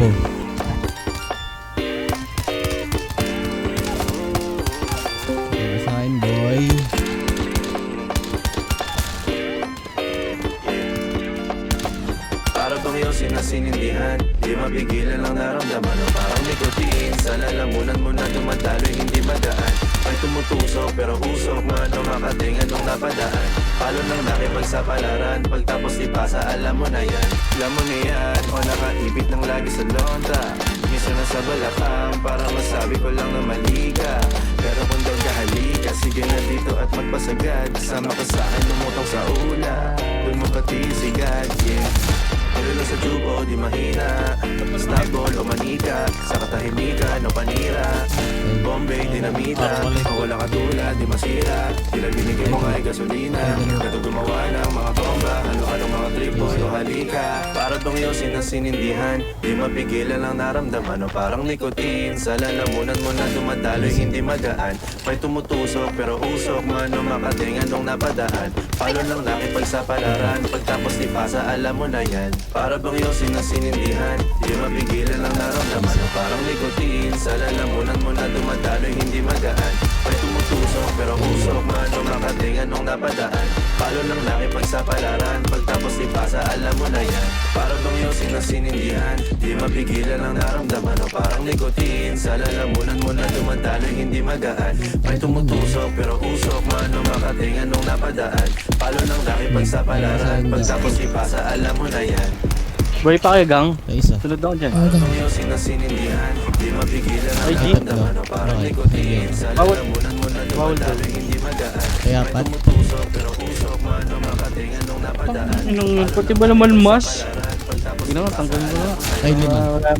tubo. Basahin boy. Para bang yung sinasinindihan, di mapigilan ang naramdaman o parang nikotin. Sa lalamunan mo na dumadaloy hindi magaan. May tumutusok pero usok man o makatingan nung napadaan. Palo ng nakipagsapalaran, pagtapos ipasa alam mo na yan. Alam mo na yan o nakaibit ng lagi sa lonta. Minsan na sa balakang para masabi ko lang na mali ka. Pero kung doon ka halika, sige na dito at magpasagad. Sama ka sa akin lumutang sa ula, doon mo patisigan, yeah. Pagkala sa tubo, di mahina. Snapball o manika, sa katahimikan o panira. Bombay, dinamita, ang wala katulad, di masira. Tila binigay mo nga ay gasolina. Kato gumawa ng mga bomba, halo-halong mga tripoy o halika. Para bang yung sinasinindihan, di mapigilan ang naramdaman o parang nikotin. Sa lalamunan mo na dumadaloy, hindi magaan. May tumutusok pero usok man o makatingan nung napadaan. Palo lang nakipagsapalaran, pagtapos ipasa alam mo na yan. Para bang yung sinasinindihan, di mapigilan ang naramdaman o parang nikotin. Sa lalamunan mo na dumadaloy, hindi magaan. May tumutusok pero usok man o makatingan nung napadaan. Palo lang nakipagsapalaran, pagtapos ipasa alam mo na yan. Para bang yung sinasinindihan, di mapigilan ang naramdaman o parang nikotin. Sa lalamunan mo na dumadaloy, hindi magaan. May tumutusok pero usok man o makatingan nung napadaan. Palo lang nakipagsapalaran, pagtapos ipasa alam mo na yan. Boy pa kayo gang. Sa isa. Sunod ako dyan. Para bang yung sinasinindihan, di mapigilan ang naramdaman o parang nikotin. Sa lalamunan mo na dumadaloy, hindi magaan. Kaya May pat. tumutusok pero usok man o makatingan nung napadaan. Anong pati ba naman mas? Pagtapos Hindi naman, tanggal mo na. Ay, lima. Wala